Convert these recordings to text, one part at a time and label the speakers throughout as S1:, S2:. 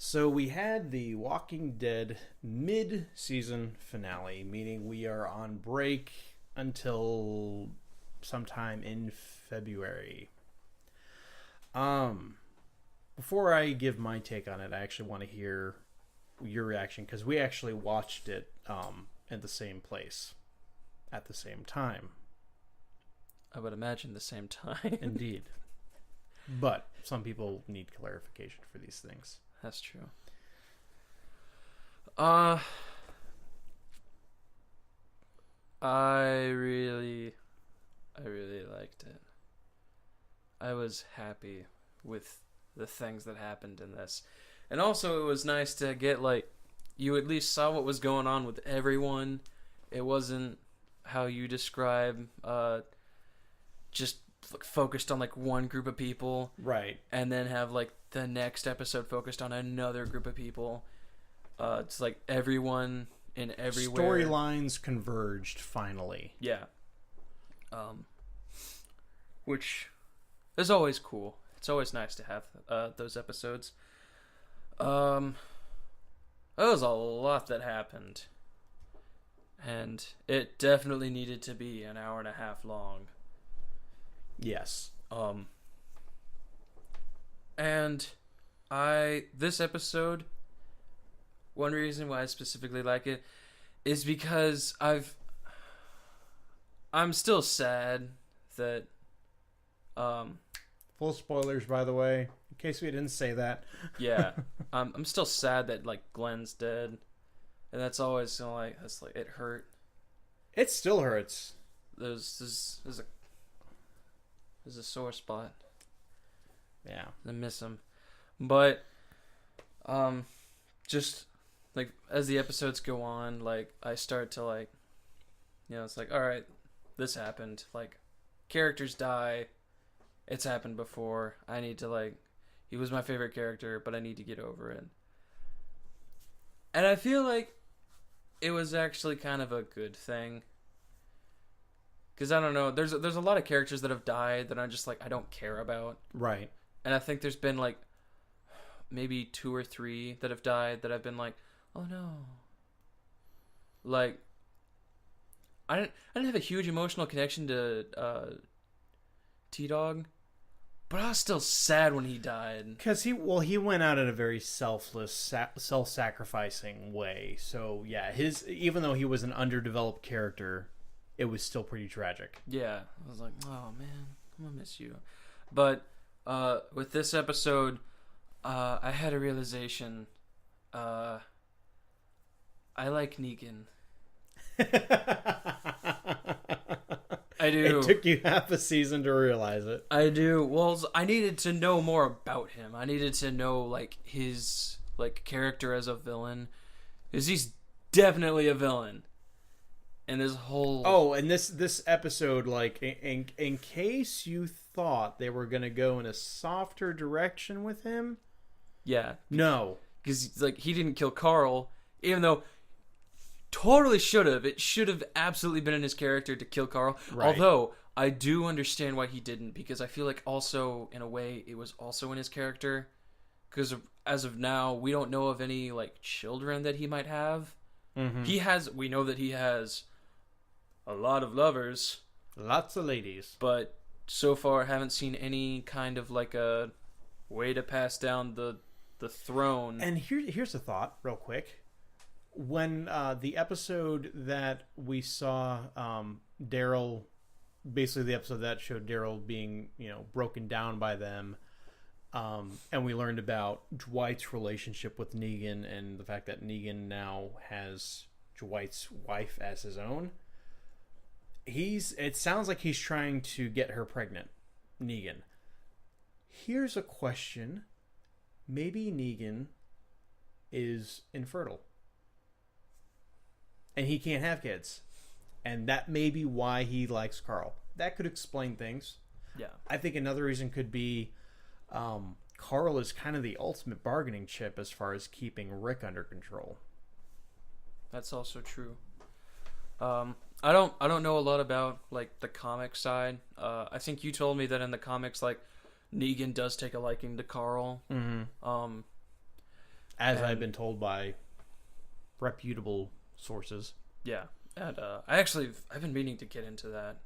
S1: So we had the Walking Dead mid-season finale, meaning we are on break until sometime in February. Before I give my take on it, I actually want to hear your reaction because we actually watched it at the same place at the same time.
S2: I would imagine the same time.
S1: Indeed. But some people need clarification for these things.
S2: That's true. I really liked it. I was happy with the things that happened in this. And also it was nice to get you at least saw what was going on with everyone. It wasn't how you describe just focused on one group of people,
S1: right?
S2: And then have the next episode focused on another group of people. It's everyone in everywhere.
S1: Storylines converged finally.
S2: Yeah. Which is always cool. It's always nice to have those episodes. There was a lot that happened, and it definitely needed to be an hour and a half long.
S1: Yes.
S2: And this episode, one reason why I specifically like it is because I'm still sad that
S1: full spoilers, by the way, in case we didn't say that.
S2: Yeah. I'm still sad that Glenn's dead. And that's always it hurt.
S1: It still hurts.
S2: There's a sore spot.
S1: Yeah.
S2: I miss him. But just as the episodes go on, I start to it's all right, this happened. Characters die. It's happened before. I need to he was my favorite character, but I need to get over it. And I feel it was actually kind of a good thing. Because I don't know, there's a lot of characters that have died that I'm just I don't care about.
S1: Right.
S2: And I think there's been maybe 2 or 3 that have died that I've been oh no. I didn't have a huge emotional connection to T-Dog, but I was still sad when he died.
S1: Because he went out in a very selfless, self-sacrificing way. So yeah, even though he was an underdeveloped character, it was still pretty tragic.
S2: Yeah, I was oh man, I'm gonna miss you. But with this episode, I had a realization. I like Negan. I do.
S1: It took you half a season to realize it.
S2: I do. Well, I needed to know more about him. I needed to know his character as a villain, because he's definitely a villain. And this whole
S1: and this episode, in case you thought they were gonna go in a softer direction with him,
S2: yeah,
S1: no,
S2: because he didn't kill Carl, even though totally should have. It should have absolutely been in his character to kill Carl. Right. Although I do understand why he didn't, because I feel also in a way it was also in his character, because as of now we don't know of any children that he might have. Mm-hmm. We know that he has a lot of lovers,
S1: lots of ladies,
S2: but so far haven't seen any kind of a way to pass down the throne.
S1: And here's a thought real quick. When the episode that we saw Daryl, basically the episode that showed Daryl being broken down by them, and we learned about Dwight's relationship with Negan and the fact that Negan now has Dwight's wife as his own. It sounds like he's trying to get her pregnant, Negan. Here's a question. Maybe Negan is infertile. And he can't have kids. And that may be why he likes Carl. That could explain things.
S2: Yeah.
S1: I think another reason could be Carl is kind of the ultimate bargaining chip as far as keeping Rick under control.
S2: That's also true. I don't know a lot about the comic side. I think you told me that in the comics Negan does take a liking to Carl.
S1: Mm-hmm. as I've been told by reputable sources.
S2: Yeah, and I've been meaning to get into that.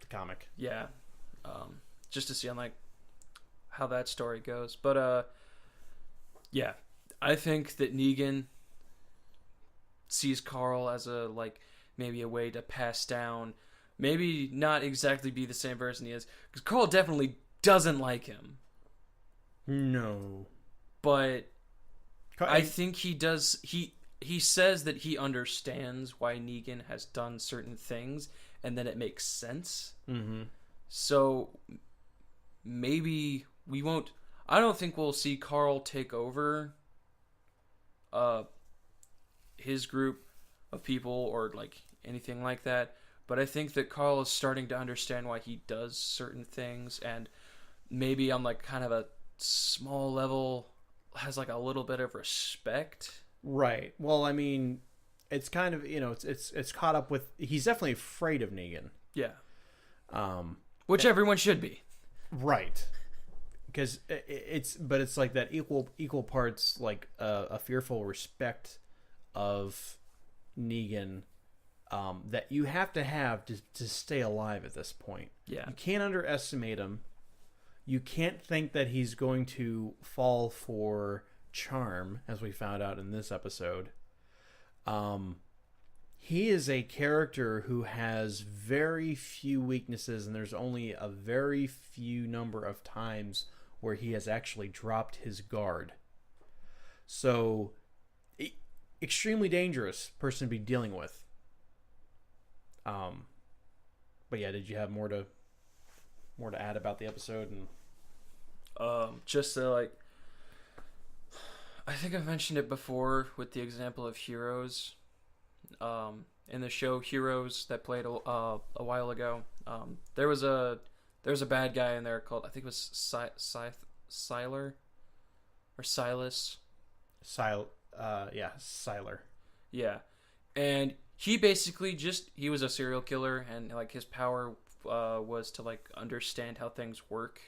S1: The comic.
S2: Yeah, just to see on like how that story goes. But yeah, I think that Negan sees Carl as a like maybe a way to pass down, maybe not exactly be the same person he is, because Carl definitely doesn't like him.
S1: No,
S2: but I think he does. He says that he understands why Negan has done certain things, and then it makes sense.
S1: Mm-hmm.
S2: So maybe we won't. I don't think we'll see Carl take over his group of people or like anything like that. But I think that Carl is starting to understand why he does certain things, and maybe on like kind of a small level has like a little bit of respect.
S1: Right. Well, I mean, it's kind of, it's caught up with, he's definitely afraid of Negan.
S2: Yeah. Which everyone should be.
S1: Right. Because it's like that equal parts, like a fearful respect of Negan that you have to stay alive at this point.
S2: Yeah.
S1: You can't underestimate him. You can't think that he's going to fall for charm, as we found out in this episode. He is a character who has very few weaknesses, and there's only a very few number of times where he has actually dropped his guard. So, extremely dangerous person to be dealing with. But yeah, did you have more to add about the episode? And
S2: just to like, I think I've mentioned it before with the example of Heroes. In the show Heroes that played a while ago, there was a bad guy in there called, I think it was Sylar or Silas.
S1: Sylar.
S2: Yeah, and he basically he was a serial killer, and like his power was to like understand how things work,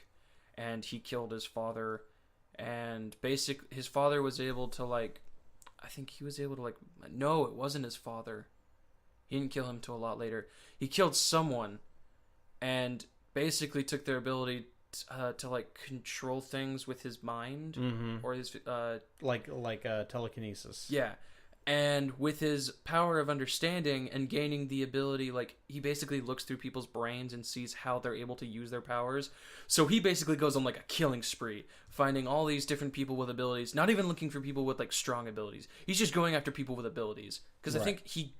S2: and he killed his father, and his father was able to like, I think he was able to like, no, it wasn't his father. He didn't kill him till a lot later. He killed someone, and basically took their ability to like control things with his mind, or his
S1: like telekinesis.
S2: Yeah, and with his power of understanding and gaining the ability, like he basically looks through people's brains and sees how they're able to use their powers. So he basically goes on like a killing spree, finding all these different people with abilities, not even looking for people with like strong abilities. He's just going after people with abilities, because I think he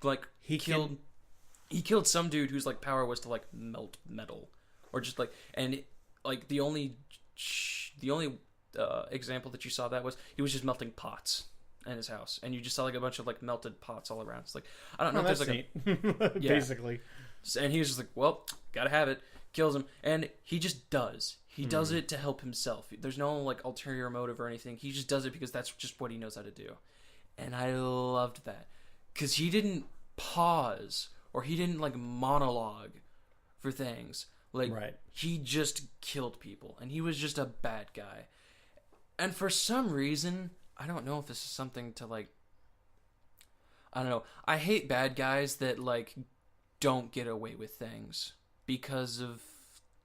S2: killed some dude whose like power was to like melt metal, or just like, and like the only example that you saw that was he was just melting pots in his house, and you just saw like a bunch of like melted pots all around. It's like, I don't know if there's like
S1: neat.
S2: Yeah.
S1: Basically.
S2: And he was just like, well, gotta have it. Kills him, and he just does. He does it to help himself. There's no like ulterior motive or anything. He just does it because that's just what he knows how to do. And I loved that, because he didn't pause, or he didn't like monologue for things. Like,
S1: right.
S2: He just killed people, and he was just a bad guy. And for some reason, I don't know if this is something to like, I don't know. I hate bad guys that like don't get away with things because of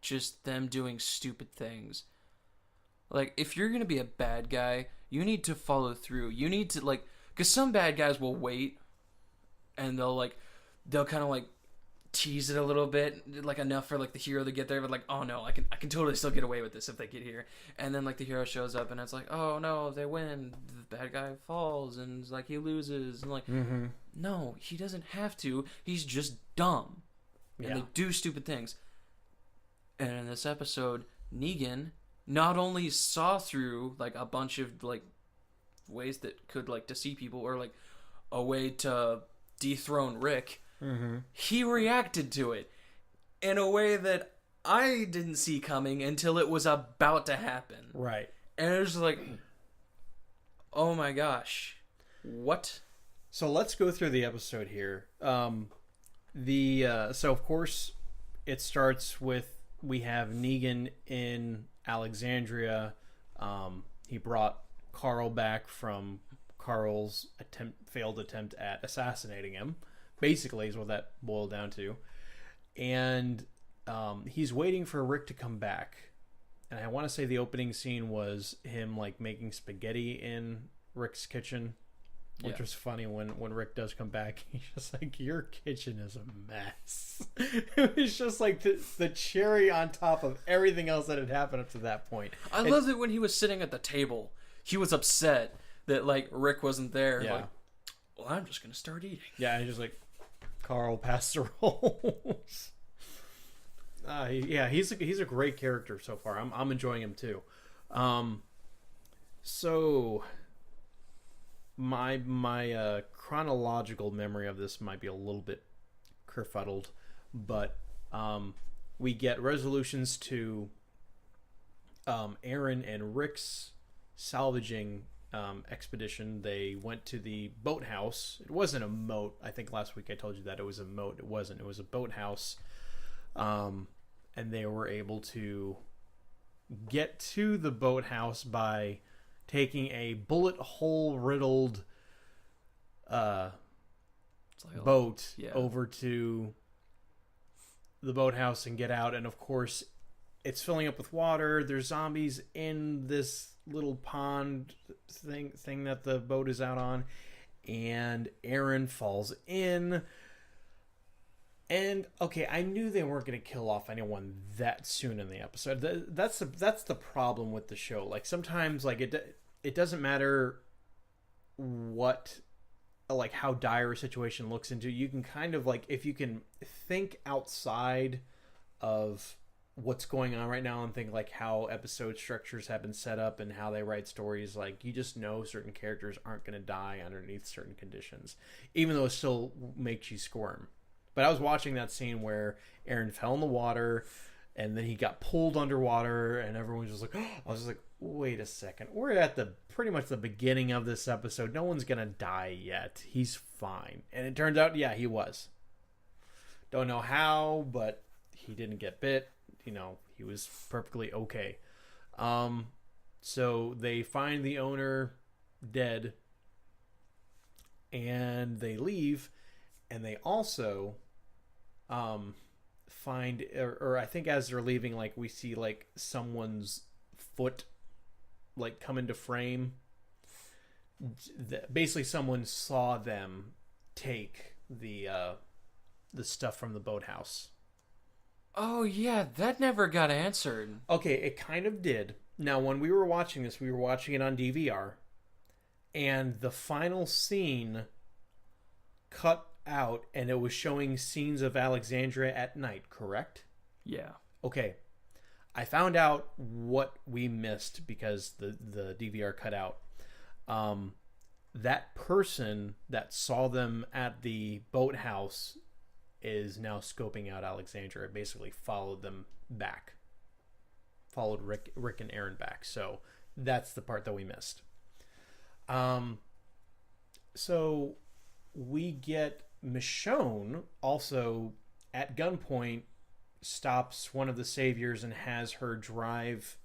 S2: just them doing stupid things. Like, if you're going to be a bad guy, you need to follow through. You need to like, because some bad guys will wait, and they'll kind of like tease it a little bit, like enough for like the hero to get there, but like, oh no, I can totally still get away with this if they get here. And then like the hero shows up, and it's like, oh no, they win, the bad guy falls, and it's like he loses, and like, no, he doesn't have to, he's just dumb, and they do stupid things. And in this episode, Negan not only saw through like a bunch of like ways that could like deceive people, or like a way to dethrone Rick, he reacted to it in a way that I didn't see coming until it was about to happen.
S1: Right.
S2: And it was like, oh my gosh, what?
S1: So let's go through the episode here. So of course it starts with, we have Negan in Alexandria. He brought Carl back from Carl's failed attempt at assassinating him. Basically, is what that boiled down to. And he's waiting for Rick to come back. And I want to say the opening scene was him like making spaghetti in Rick's kitchen, which was funny when Rick does come back. He's just like, your kitchen is a mess. It was just like the cherry on top of everything else that had happened up to that point.
S2: I loved it when he was sitting at the table. He was upset that like Rick wasn't there.
S1: Yeah.
S2: Like, well, I'm just gonna start eating.
S1: Yeah, he's just like, Carl, pass the rolls. He's a great character so far. I'm enjoying him too. So my chronological memory of this might be a little bit kerfuddled, but we get resolutions to Aaron and Rick's salvaging expedition. They went to the boathouse. It wasn't a moat. I think last week I told you that it was a moat. It wasn't. It was a boathouse. And they were able to get to the boathouse by taking a bullet hole riddled boat over to the boathouse and get out. And of course, it's filling up with water. There's zombies in this little pond thing that the boat is out on, and Aaron falls in. And okay, I knew they weren't going to kill off anyone that soon in the episode. That's the problem with the show. Like sometimes, like it doesn't matter what, like how dire a situation looks into. You can kind of like, if you can think outside of what's going on right now and think like how episode structures have been set up and how they write stories, like you just know certain characters aren't going to die underneath certain conditions, even though it still makes you squirm. But I was watching that scene where Aaron fell in the water and then he got pulled underwater and everyone was just like, I was just like, wait a second. We're at pretty much the beginning of this episode. No one's going to die yet. He's fine. And it turns out, yeah, he was. Don't know how, but he didn't get bit. You know, he was perfectly okay. So they find the owner dead and they leave. And they also find, or I think as they're leaving, like we see like someone's foot like come into frame. Basically, someone saw them take the stuff from the boathouse.
S2: Oh yeah, that never got answered.
S1: Okay, it kind of did. Now, when we were watching this, we were watching it on DVR, and the final scene cut out and it was showing scenes of Alexandria at night, correct?
S2: Yeah.
S1: Okay. I found out what we missed because the DVR cut out. That person that saw them at the boathouse is now scoping out Alexandria. Basically followed them back. Followed Rick and Aaron back. So that's the part that we missed. So we get Michonne also at gunpoint stops one of the saviors and has her drive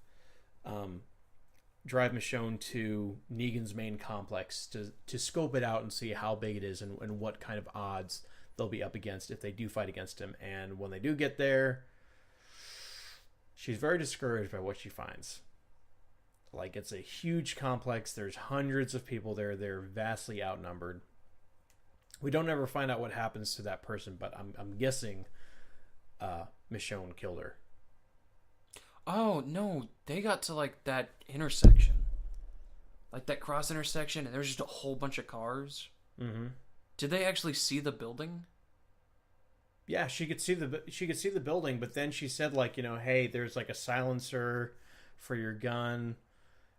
S1: Michonne to Negan's main complex to scope it out and see how big it is and what kind of odds they'll be up against if they do fight against him. And when they do get there, she's very discouraged by what she finds. Like, it's a huge complex. There's hundreds of people there. They're vastly outnumbered. We don't ever find out what happens to that person, but I'm guessing Michonne killed her.
S2: Oh, no. They got to, like, that intersection. Like, that cross intersection, and there's just a whole bunch of cars.
S1: Mm-hmm.
S2: Did they actually see the building?
S1: Yeah, she could see the building, but then she said, like, you know, hey, there's, like, a silencer for your gun.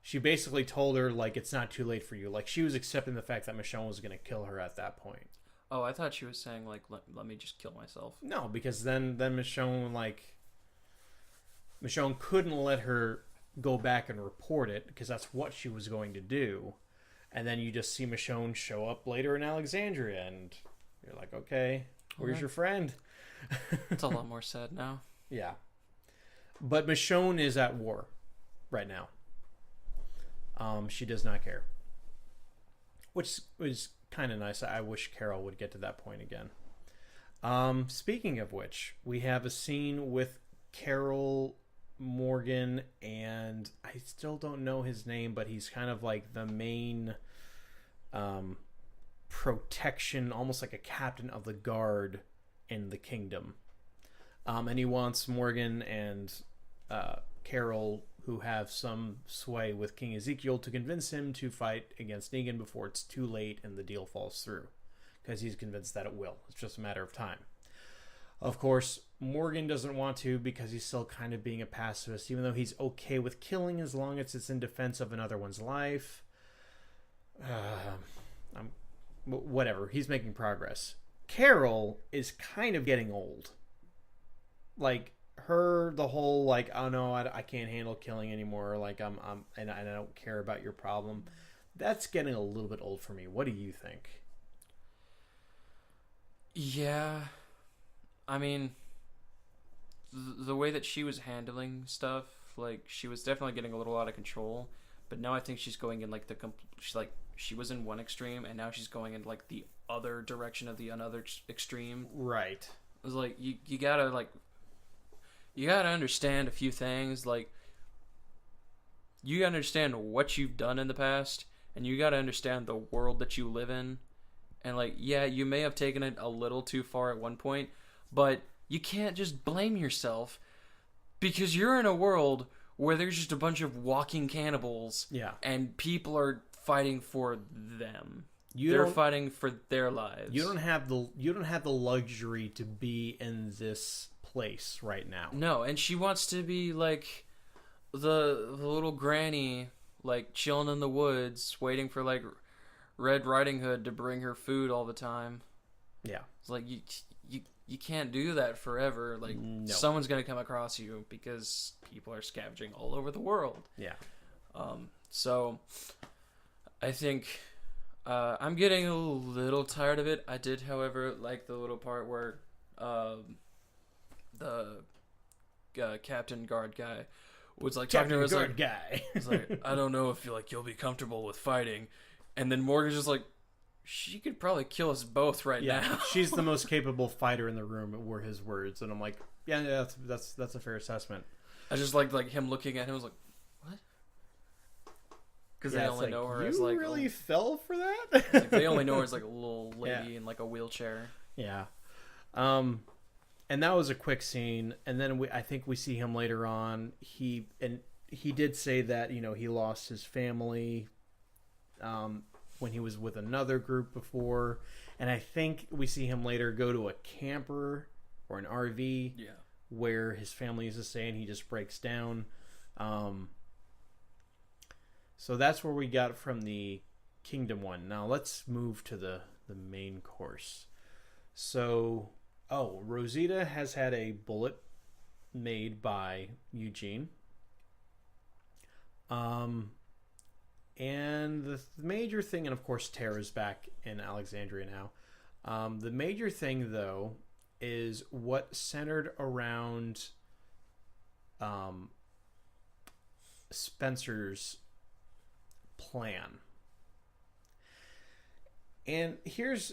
S1: She basically told her, like, it's not too late for you. Like, she was accepting the fact that Michonne was going to kill her at that point.
S2: Oh, I thought she was saying, like, let me just kill myself.
S1: No, because then Michonne, Michonne couldn't let her go back and report it because that's what she was going to do. And then you just see Michonne show up later in Alexandria, and you're like, okay, where's your friend?
S2: It's a lot more sad now.
S1: Yeah. But Michonne is at war right now. She does not care. which was kind of nice. I wish Carol would get to that point again. Speaking of which, we have a scene with Carol, Morgan, and I still don't know his name, but he's kind of like the main protection, almost like a captain of the guard in the kingdom. And he wants Morgan and Carol, who have some sway with King Ezekiel, to convince him to fight against Negan before it's too late and the deal falls through. Because he's convinced that it will. It's just a matter of time. Of course, Morgan doesn't want to because he's still kind of being a pacifist, even though he's okay with killing as long as it's in defense of another one's life. Whatever. He's making progress. Carol is kind of getting old. Like, the whole, like, oh no, I can't handle killing anymore. Like, and I don't care about your problem. That's getting a little bit old for me. What do you think?
S2: Yeah, I mean, the way that she was handling stuff, like, she was definitely getting a little out of control. But now I think she's going in like she was in one extreme, and now she's going in like the other direction of the another extreme.
S1: Right.
S2: It was like you gotta understand a few things. Like, you gotta understand what you've done in the past, and you gotta understand the world that you live in. And, like, yeah, you may have taken it a little too far at one point, but you can't just blame yourself because you're in a world where there's just a bunch of walking cannibals.
S1: Yeah.
S2: And people are fighting for them.
S1: They're
S2: fighting for their lives.
S1: You don't have the luxury to be in this place right now.
S2: No, and she wants to be like the little granny, like, chilling in the woods, waiting for, like, Red Riding Hood to bring her food all the time.
S1: Yeah.
S2: It's like, you can't do that forever. Like,
S1: no.
S2: Someone's going to come across you because people are scavenging all over the world.
S1: Yeah.
S2: So I think I'm getting a little tired of it. I did, however, like the little part where the Captain Guard guy was like talking to us, like,
S1: guy.
S2: He's like, I don't know if you'll be comfortable with fighting. And then Morgan's just like, she could probably kill us both right now.
S1: She's the most capable fighter in the room, were his words. And I'm like, yeah, that's a fair assessment.
S2: I just like him looking at him. I was like, what? Because they only know her as like,
S1: you really fell for that.
S2: Like, they only know her as like a little lady in like a wheelchair.
S1: Yeah. And that was a quick scene. And then I think we see him later on. He did say that, he lost his family when he was with another group before, and I think we see him later go to a camper or an RV, where his family is to stay, and he just breaks down. So that's where we got from the Kingdom one. Now let's move to the main course. So, Rosita has had a bullet made by Eugene. And the major thing, and of course Tara's back in Alexandria now. The major thing, though, is what centered around Spencer's plan. And here's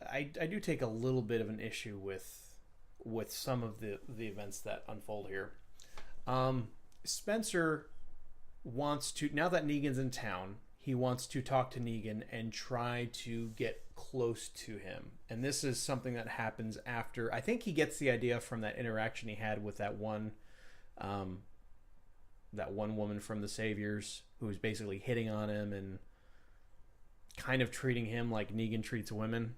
S1: I do take a little bit of an issue with some of the events that unfold here. Spencer wants to, now that Negan's in town, he wants to talk to Negan and try to get close to him. And this is something that happens after, I think he gets the idea from that interaction he had with that one woman from the Saviors, who was basically hitting on him and kind of treating him like Negan treats women.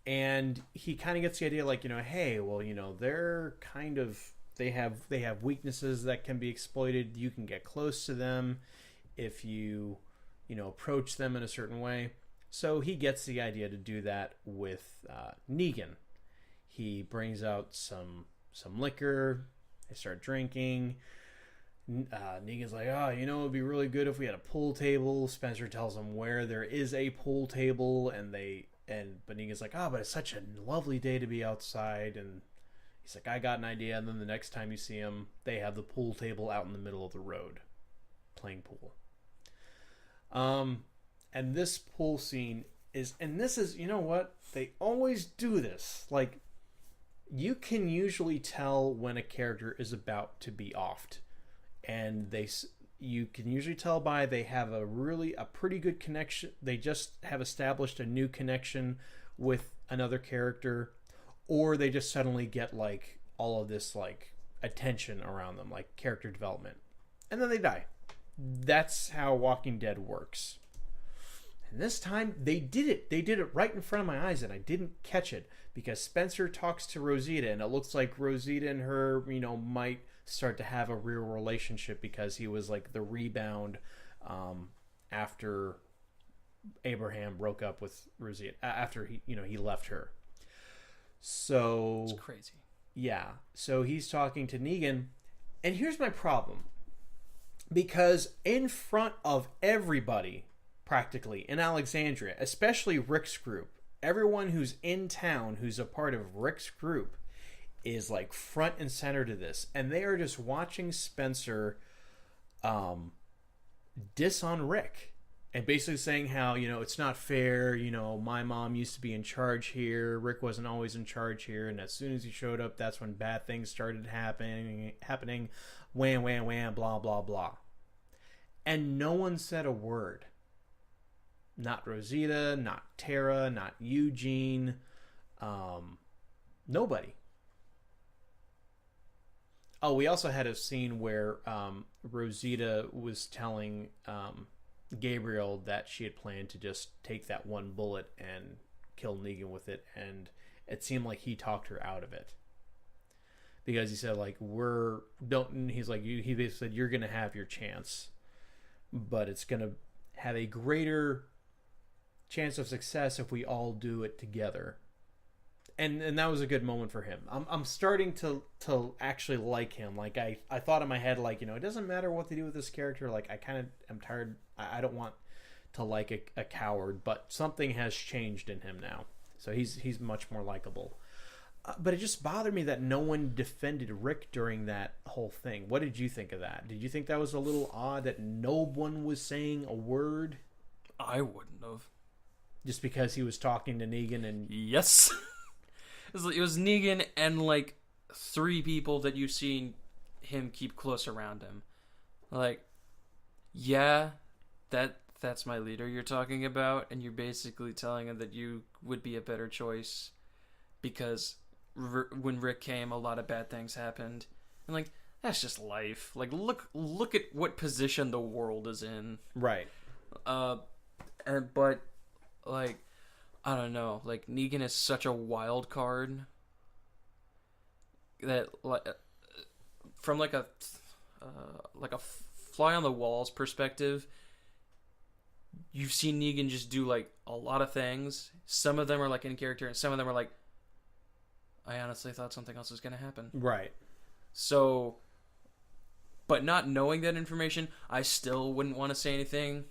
S1: And he kind of gets the idea, like, hey, well, they're kind of, they have weaknesses that can be exploited. You can get close to them if you approach them in a certain way. So he gets the idea to do that with Negan. He brings out some liquor. They start drinking. Negan's like, it would be really good if we had a pool table. Spencer tells him where there is a pool table, but Negan's like, but it's such a lovely day to be outside. And he's like, I got an idea. And then the next time you see him, they have the pool table out in the middle of the road playing pool. And this pool scene and this is, you know what? They always do this. Like, you can usually tell when a character is about to be offed, and you can usually tell by they have a pretty good connection. They just have established a new connection with another character, or they just suddenly get like all of this like attention around them, like character development, and then they die. That's how Walking Dead works. And this time they did it. They did it right in front of my eyes, and I didn't catch it because Spencer talks to Rosita, and it looks like Rosita and her, might start to have a real relationship because he was like the rebound after Abraham broke up with Rosita after he left her. So
S2: it's crazy.
S1: Yeah. So he's talking to Negan, and here's my problem. Because in front of everybody, practically, in Alexandria, especially Rick's group, everyone who's in town who's a part of Rick's group is like front and center to this. And they are just watching Spencer diss on Rick. And basically saying how, it's not fair, my mom used to be in charge here. Rick wasn't always in charge here. And as soon as he showed up, that's when bad things started happening. Wham, wham, wham, blah, blah, blah. And no one said a word. Not Rosita, not Tara, not Eugene. Nobody. Oh, we also had a scene where Rosita was telling Gabriel that she had planned to just take that one bullet and kill Negan with it, and it seemed like he talked her out of it. Because he said, like, he's like, he basically said, you're going to have your chance, but it's going to have a greater chance of success if we all do it together. And that was a good moment for him. I'm starting to actually like him. Like, I thought in my head, like, it doesn't matter what they do with this character. Like, I kind of am tired. I don't want to like a coward, but something has changed in him now. So he's much more likable. But it just bothered me that no one defended Rick during that whole thing. What did you think of that? Did you think that was a little odd that no one was saying a word?
S2: I wouldn't have.
S1: Just because he was talking to Negan and...
S2: Yes. It was Negan and like 3 people that you've seen him keep close around him. Like, yeah, that's my leader you're talking about, and you're basically telling him that you would be a better choice because when Rick came, a lot of bad things happened, and like that's just life. Like, look at what position the world is in,
S1: right?
S2: But like, I don't know. Like, Negan is such a wild card that, like, from like a fly on the walls perspective, you've seen Negan just do like a lot of things. Some of them are like in character, and some of them are like, I honestly thought something else was going to happen.
S1: Right.
S2: So, but not knowing that information, I still wouldn't want to say anything.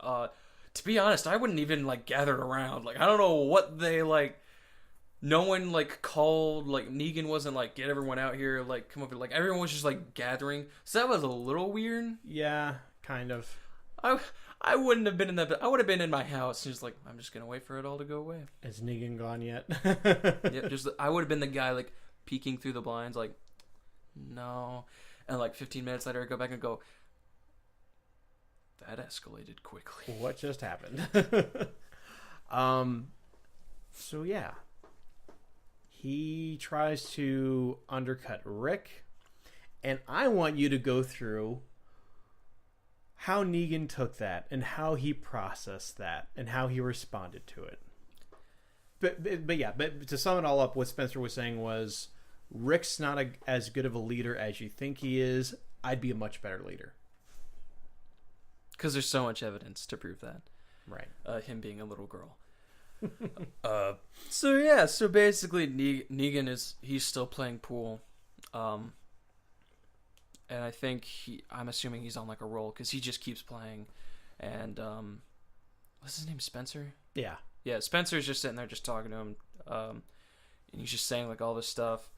S2: To be honest, I wouldn't even like gather around. Like, I don't know what they like. No one like called. Like, Negan wasn't like, get everyone out here. Like, come up. Like, everyone was just like gathering. So that was a little weird.
S1: Yeah, kind of.
S2: I wouldn't have been in that. I would have been in my house and just like, I'm just gonna wait for it all to go away.
S1: Is Negan gone yet?
S2: Yep. Just I would have been the guy like peeking through the blinds, like, no, and like 15 minutes later, I go back and go, that escalated quickly.
S1: What just happened? So yeah, he tries to undercut Rick, and I want you to go through how Negan took that and how he processed that and how he responded to it. But to sum it all up, what Spencer was saying was, Rick's not as good of a leader as you think he is. I'd be a much better leader.
S2: Because there's so much evidence to prove that.
S1: Right.
S2: Him being a little girl. So basically Negan he's still playing pool. And I think I'm assuming he's on like a roll because he just keeps playing. And what's his name? Spencer?
S1: Yeah.
S2: Yeah, Spencer's just sitting there just talking to him. And he's just saying like all this stuff.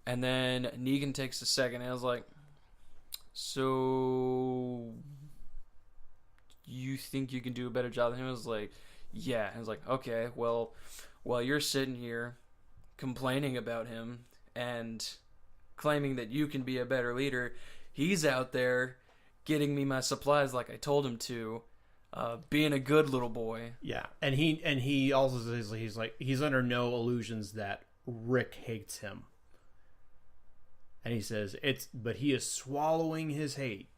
S2: And then Negan takes a second and I was like, so you think you can do a better job than him? I was like, yeah. I was like, okay, well, while you're sitting here complaining about him and claiming that you can be a better leader, he's out there getting me my supplies like I told him to, being a good little boy.
S1: Yeah, and he also says he's under no illusions that Rick hates him, and he says but he is swallowing his hate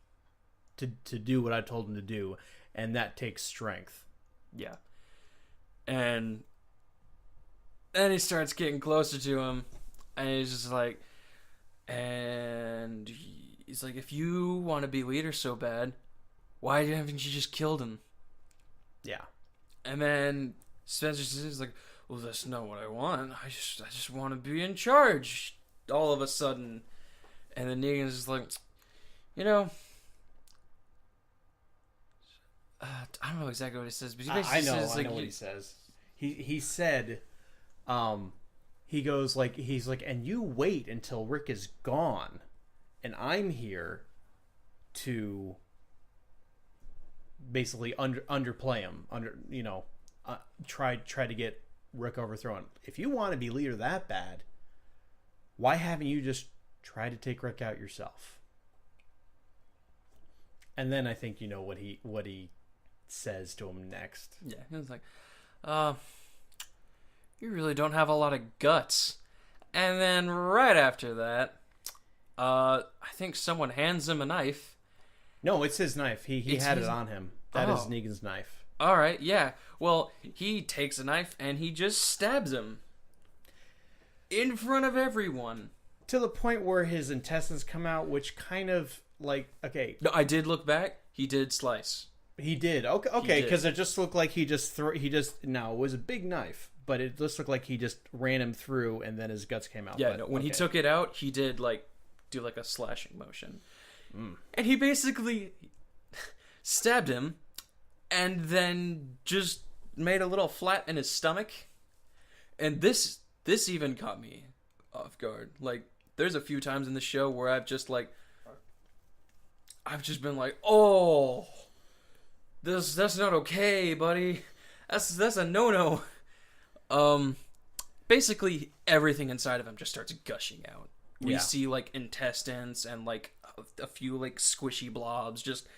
S1: to do what I told him to do, and that takes strength.
S2: Yeah, and then he starts getting closer to him, and he's just like, and he's like, if you want to be leader so bad, why haven't you just killed him?
S1: Yeah.
S2: And then Spencer says, like, well, that's not what I want. I just want to be in charge all of a sudden. And then Negan's just like, you know, I don't know exactly what he says, but he basically
S1: I know
S2: what
S1: he says. He said, he goes like, he's like, and you wait until Rick is gone, and I'm here to basically underplay him, try to get Rick overthrown. If you want to be leader that bad, why haven't you just tried to take Rick out yourself? And then I think you know what he says to him next.
S2: Yeah, he was like, you really don't have a lot of guts. And then right after that, I think someone hands him a knife.
S1: No, it's his knife. He had it on him. That is Negan's knife.
S2: All right, yeah. Well, he takes a knife and he just stabs him in front of everyone.
S1: To the point where his intestines come out, which kind of like, okay.
S2: No, I did look back. He did slice.
S1: He did. Okay, because it just looked like no, it was a big knife, but it just looked like he just ran him through and then his guts came out.
S2: Yeah, when he took it out, he did do a slashing motion. And he basically stabbed him and then just made a little flat in his stomach. And this even caught me off guard. Like, there's a few times in the show where I've just been like, oh, that's not okay, buddy. That's a no-no. Basically everything inside of him just starts gushing out. We see intestines and a few squishy blobs just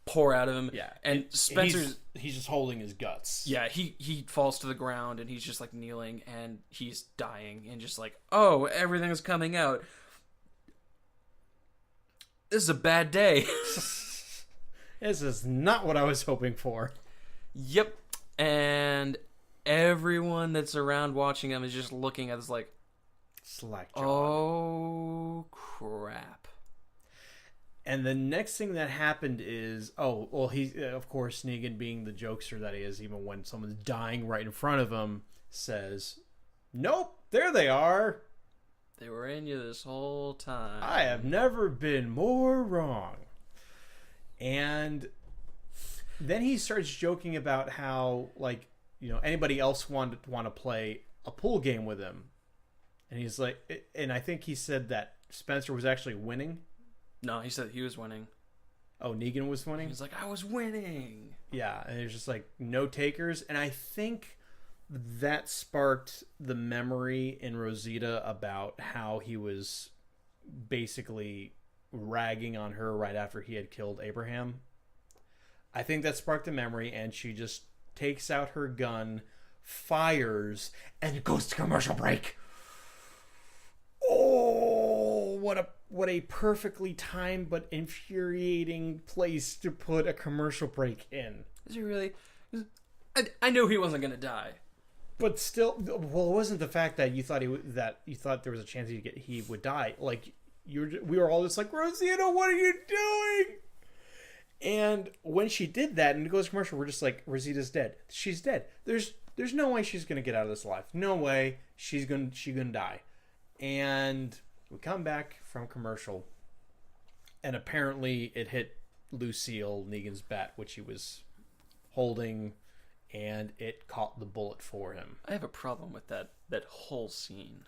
S2: pour out of him.
S1: Yeah,
S2: and Spencer's
S1: he's just holding his guts.
S2: Yeah, he falls to the ground and he's just kneeling and he's dying and just oh, everything's coming out. This is a bad day.
S1: This is not what I was hoping for.
S2: Yep, and everyone that's around watching him is just looking at this
S1: slack jaw.
S2: Oh crap.
S1: And the next thing that happened is, he, of course, Negan, being the jokester that he is, even when someone's dying right in front of him, says, nope, there they are.
S2: They were in you this whole time.
S1: I have never been more wrong. And then he starts joking about how, anybody else want to play a pool game with him. And he's like, and I think he said that Spencer was actually winning.
S2: No, he said he was winning.
S1: Oh, Negan was winning?
S2: He's like, I was winning.
S1: Yeah, and there's just no takers. And I think that sparked the memory in Rosita about how he was basically ragging on her right after he had killed Abraham. I think that sparked the memory, and she just takes out her gun, fires, and it goes to commercial break. Oh, what a perfectly timed but infuriating place to put a commercial break in.
S2: Is he really? I knew he wasn't gonna die.
S1: But still, well, it wasn't the fact that you thought there was a chance he would die. We were all just like, Rosita, what are you doing? And when she did that and it goes commercial, we're just like, Rosita's dead. She's dead. There's no way she's gonna get out of this alive. No way she's gonna die. And we come back from commercial, and apparently it hit Lucille, Negan's bat, which he was holding, and it caught the bullet for him.
S2: I have a problem with that whole scene.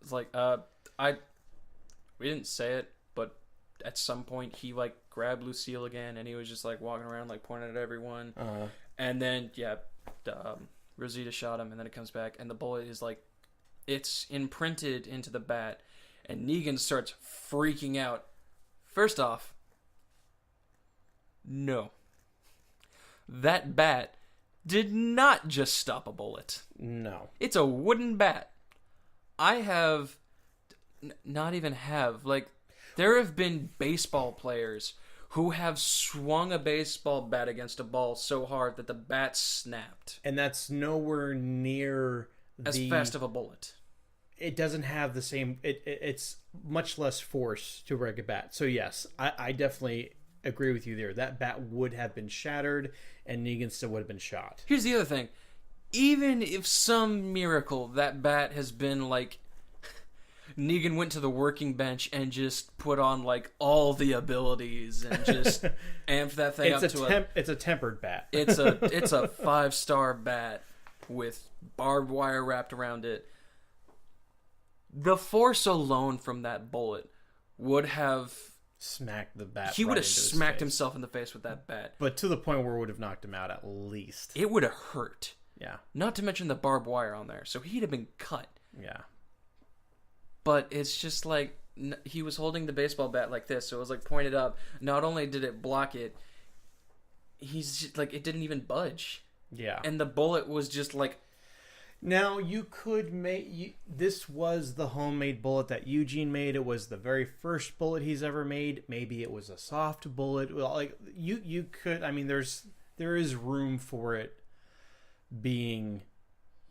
S2: It's we didn't say it, but at some point he grabbed Lucille again, and he was just like walking around like pointing at everyone.
S1: Uh-huh.
S2: And then Rosita shot him, and then it comes back, and the bullet is like, it's imprinted into the bat, and Negan starts freaking out. First off, no. That bat did not just stop a bullet.
S1: No.
S2: It's a wooden bat. I have, there have been baseball players who have swung a baseball bat against a ball so hard that the bat snapped.
S1: And that's nowhere near
S2: as fast of a bullet.
S1: It doesn't have the same... It's much less force to break a bat. So yes, I definitely agree with you there. That bat would have been shattered, and Negan still would have been shot.
S2: Here's the other thing. Even if some miracle that bat has been like... Negan went to the working bench and just put on like all the abilities and just amped that thing up to
S1: it's a tempered bat.
S2: It's a 5-star bat with barbed wire wrapped around it. The force alone from that bullet would have
S1: smacked the bat.
S2: He would have smacked himself in the face with that bat.
S1: But to the point where it would have knocked him out at least.
S2: It would have hurt.
S1: Yeah.
S2: Not to mention the barbed wire on there. So he'd have been cut.
S1: Yeah.
S2: But it's just like, he was holding the baseball bat like this, so it was like pointed up. Not only did it block it, he's just, like, it didn't even budge.
S1: Yeah.
S2: And the bullet was just like...
S1: Now, you could make... This was the homemade bullet that Eugene made. It was the very first bullet he's ever made. Maybe it was a soft bullet. Well, like, you could... I mean, there is room for it being...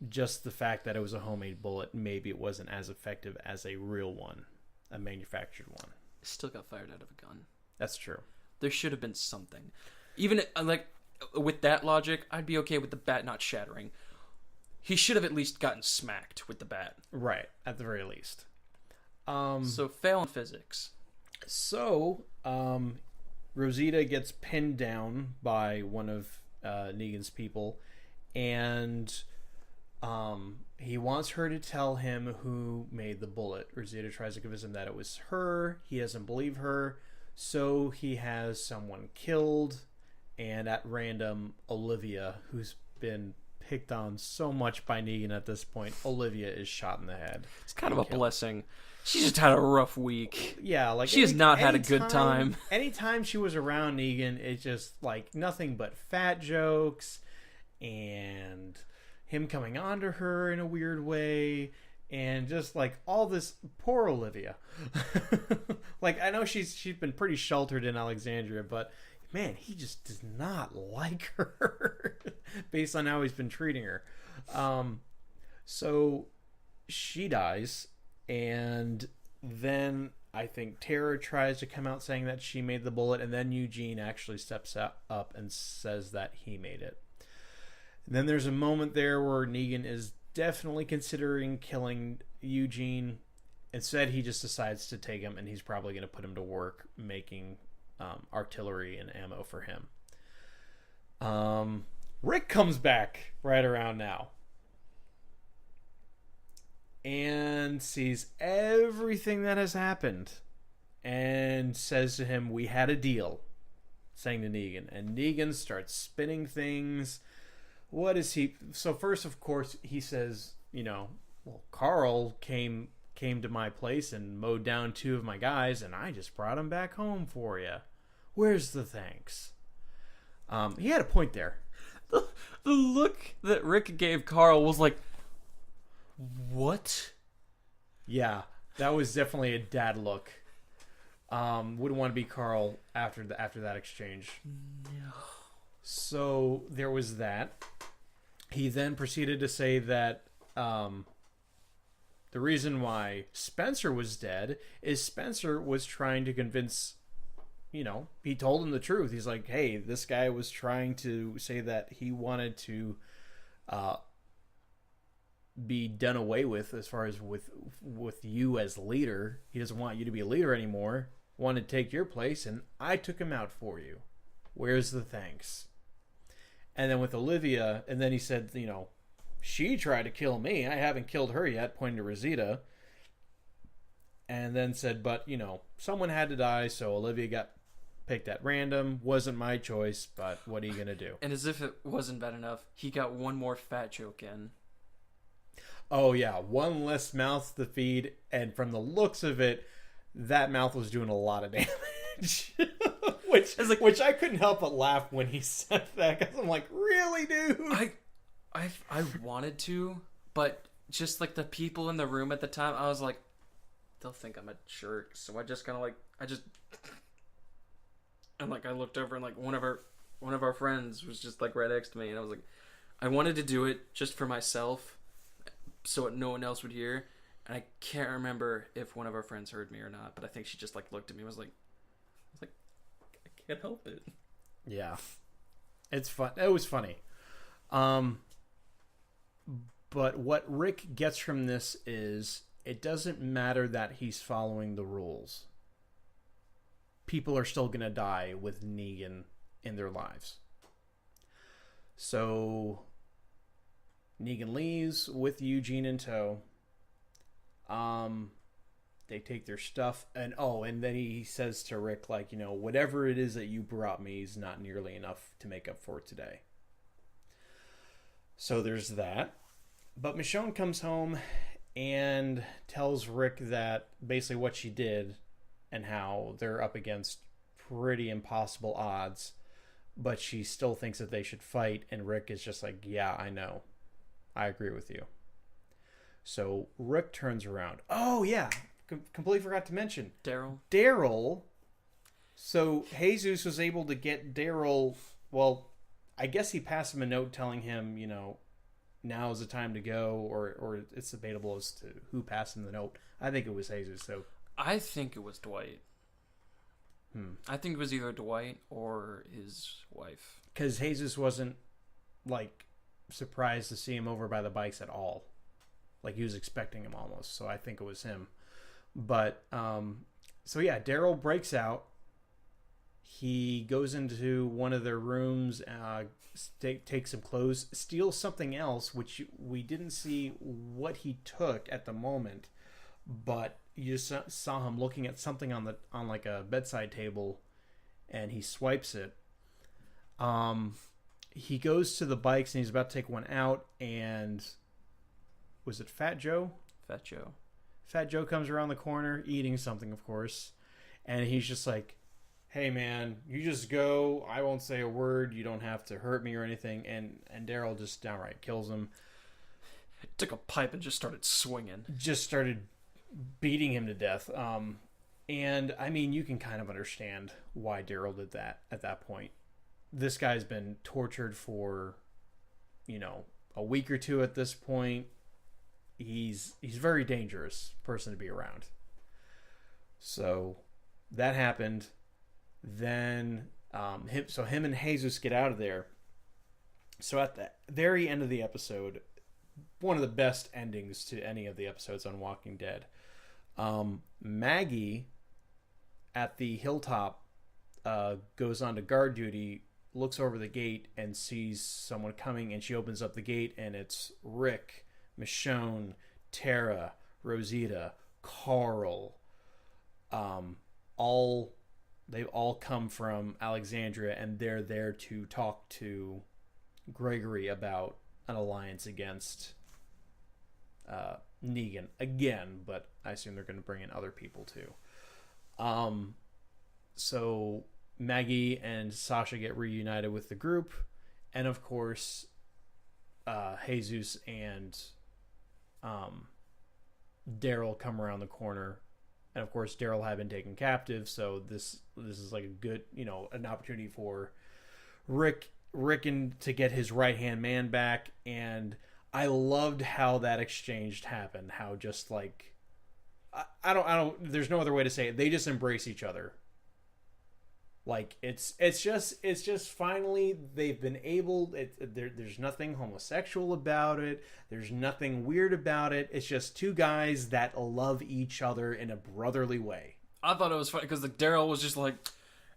S1: Just the fact that it was a homemade bullet, maybe it wasn't as effective as a real one, a manufactured one.
S2: Still got fired out of a gun.
S1: That's true.
S2: There should have been something. Even, like, with that logic, I'd be okay with the bat not shattering. He should have at least gotten smacked with the bat.
S1: Right, at the very least.
S2: So, fail in physics.
S1: So, Rosita gets pinned down by one of Negan's people, and... he wants her to tell him who made the bullet. Rosita tries to convince him that it was her. He doesn't believe her. So he has someone killed. And at random, Olivia, who's been picked on so much by Negan at this point, Olivia is shot in the head.
S2: It's kind of a blessing. She just had a rough week.
S1: Yeah, like
S2: she has not had a good time.
S1: Anytime she was around Negan, it's just like nothing but fat jokes and... him coming on to her in a weird way, and just like all this poor Olivia. Like, I know she's been pretty sheltered in Alexandria, but man, he just does not like her based on how he's been treating her. So she dies, and then I think Tara tries to come out saying that she made the bullet, and then Eugene actually steps up and says that he made it. And then there's a moment there where Negan is definitely considering killing Eugene. Instead, he just decides to take him, and he's probably going to put him to work making artillery and ammo for him. Rick comes back right around now and sees everything that has happened and says to him, "We had a deal," saying to Negan. And Negan starts spinning things. What is he... So first, of course, he says, well, Carl came to my place and mowed down 2 of my guys, and I just brought him back home for you. Where's the thanks? He had a point there.
S2: The look that Rick gave Carl was like, what?
S1: Yeah, that was definitely a dad look. Wouldn't want to be Carl after that exchange.
S2: No.
S1: So there was that. He then proceeded to say that the reason why Spencer was dead is Spencer was trying to convince, he told him the truth. He's like, hey, this guy was trying to say that he wanted to be done away with as far as with you as leader. He doesn't want you to be a leader anymore. Wanted to take your place, and I took him out for you. Where's the thanks? And then with Olivia, and then he said, she tried to kill me. I haven't killed her yet, pointing to Rosita. And then said, but, someone had to die, so Olivia got picked at random. Wasn't my choice, but what are you gonna do?
S2: And as if it wasn't bad enough, he got one more fat joke in.
S1: Oh yeah, one less mouth to feed, and from the looks of it, that mouth was doing a lot of damage. which I couldn't help but laugh when he said that, because I'm like, really, dude?
S2: I wanted to, but just like the people in the room at the time, I was like, they'll think I'm a jerk. So I just kind of like, and like I looked over and like one of our friends was just like right next to me, and I was like, I wanted to do it just for myself, so no one else would hear. And I can't remember if one of our friends heard me or not, but I think she just like looked at me and was like, I can't help it.
S1: Yeah, it's fun. It was funny. But what Rick gets from this is it doesn't matter that he's following the rules. People are still going to die with Negan in their lives. So Negan leaves with Eugene in tow. They take their stuff, and then he says to Rick, like, whatever it is that you brought me is not nearly enough to make up for today. So there's that. But Michonne comes home and tells Rick that basically what she did and how they're up against pretty impossible odds, but she still thinks that they should fight, and Rick is just like, yeah, I know. I agree with you. So Rick turns around. Oh, yeah. Completely forgot to mention. Daryl. So Jesus was able to get Daryl, well, I guess he passed him a note telling him, now is the time to go, or it's debatable as to who passed him the note. I think it was Jesus, so.
S2: I think it was Dwight. I think it was either Dwight or his wife.
S1: Because Jesus wasn't, like, surprised to see him over by the bikes at all. Like, he was expecting him almost, so I think it was him. But, so yeah, Daryl breaks out. He goes into one of their rooms, takes some clothes, steals something else, which we didn't see what he took at the moment, but you just saw him looking at something on like a bedside table, and he swipes it. He goes to the bikes and he's about to take one out, and was it Fat Joe?
S2: Fat Joe.
S1: Fat Joe comes around the corner, eating something, of course, and he's just like, hey man, you just go, I won't say a word, you don't have to hurt me or anything, and Daryl just downright kills him.
S2: Took a pipe and just started swinging.
S1: Just started beating him to death. And I mean, you can kind of understand why Daryl did that at that point. This guy's been tortured for, a week or two at this point. He's a very dangerous person to be around. So that happened. Then him and Jesus get out of there. So at the very end of the episode, one of the best endings to any of the episodes on Walking Dead, Maggie at the hilltop goes on to guard duty, looks over the gate and sees someone coming, and she opens up the gate, and it's Rick, Michonne, Tara, Rosita, Carl, they've all come from Alexandria, and they're there to talk to Gregory about an alliance against Negan again, but I assume they're going to bring in other people too. So Maggie and Sasha get reunited with the group, and of course Jesus and Daryl come around the corner. And of course, Daryl had been taken captive, so this is like a good, an opportunity for Rick to get his right-hand man back. And I loved how that exchange happened. How just like, I don't. There's no other way to say it. They just embrace each other. Like it's just finally they've been able. There's nothing homosexual about it. There's nothing weird about it. It's just two guys that love each other in a brotherly way.
S2: I thought it was funny because Daryl was just like,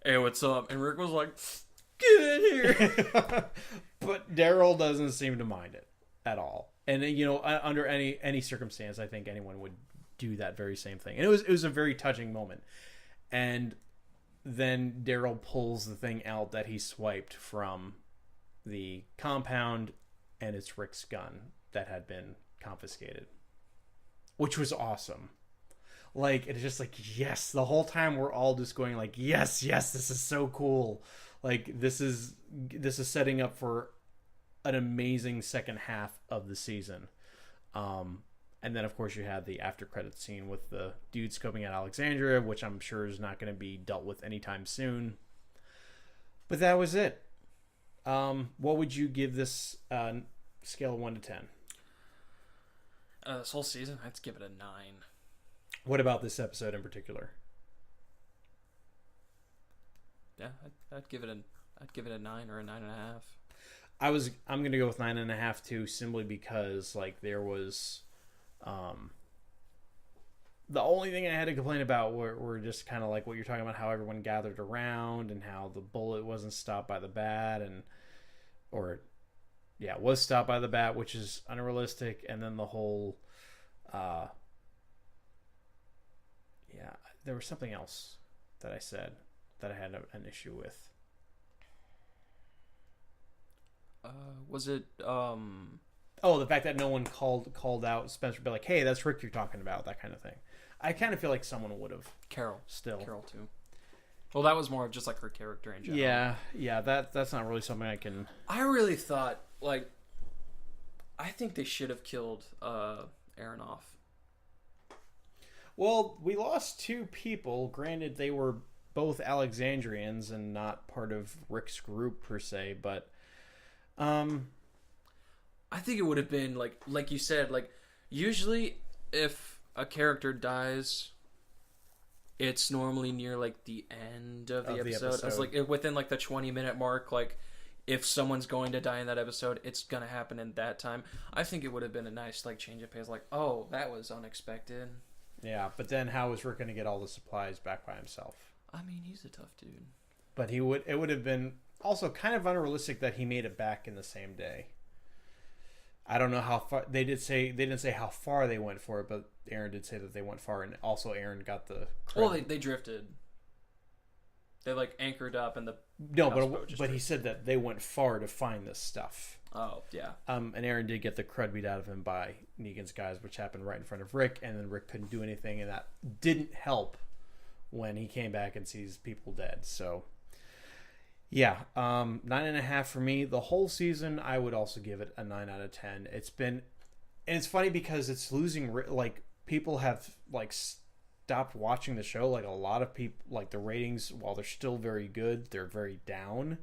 S2: "Hey, what's up?" and Rick was like, "Get in here."
S1: But Daryl doesn't seem to mind it at all. And under any circumstance, I think anyone would do that very same thing. And it was a very touching moment. And then Daryl pulls the thing out that he swiped from the compound, and it's Rick's gun that had been confiscated, which was awesome. Like, it's just like, yes, the whole time we're all just going like, yes, yes, this is so cool. Like, this is setting up for an amazing second half of the season. And then, of course, you had the after credit scene with the dude scoping out Alexandria, which I'm sure is not going to be dealt with anytime soon. But that was it. What would you give this scale of 1 to 10?
S2: This whole season, I'd give it a 9.
S1: What about this episode in particular?
S2: Yeah, I'd give it a 9 or a 9.5.
S1: I'm gonna go with 9.5 too, simply because like there was, the only thing I had to complain about were just kind of like what you're talking about, how everyone gathered around and how the bullet wasn't stopped by the bat was stopped by the bat, which is unrealistic, and then the whole, there was something else that I said that I had an issue with.
S2: Was it
S1: the fact that no one called out Spencer, be like, hey, that's Rick you're talking about, that kind of thing. I kind of feel like someone would have.
S2: Carol
S1: Too.
S2: Well, that was more of just like her character in general.
S1: Yeah, that's not really something I can.
S2: I really thought, like, I think they should have killed Aronoff.
S1: Well, we lost 2 people. Granted, they were both Alexandrians and not part of Rick's group per se, but
S2: I think it would have been like you said, like usually if a character dies, it's normally near like the end of the episode. It's like within like the 20-minute mark. Like if someone's going to die in that episode, it's gonna happen in that time. I think it would have been a nice like change of pace. Like, oh, that was unexpected.
S1: Yeah, but then how is Rick going to get all the supplies back by himself?
S2: I mean, he's a tough dude.
S1: But it would have been also kind of unrealistic that he made it back in the same day. I don't know how far they didn't say how far they went for it, but Aaron did say that they went far, and also Aaron got the credit.
S2: Well, they drifted. They like anchored up, and
S1: but he said that they went far to find this stuff.
S2: Oh yeah.
S1: And Aaron did get the crud beat out of him by Negan's guys, which happened right in front of Rick, and then Rick couldn't do anything, and that didn't help when he came back and sees people dead. So yeah, 9.5 for me. The whole season, I would also give it a 9 out of 10. And it's funny because it's losing, like, people have like stopped watching the show. Like a lot of people, like the ratings, while they're still very good, they're very down.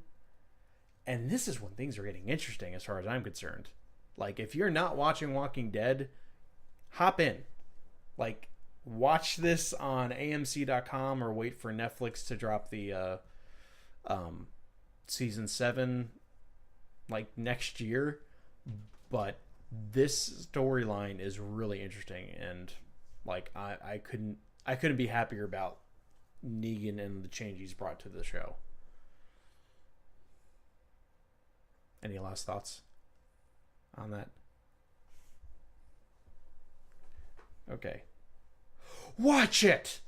S1: And this is when things are getting interesting as far as I'm concerned. Like, if you're not watching Walking Dead, hop in. Like, watch this on AMC.com or wait for Netflix to drop the season 7 like next year. But this storyline is really interesting, and like I couldn't be happier about Negan and the change he's brought to the show. Any last thoughts on that? Okay. Watch it!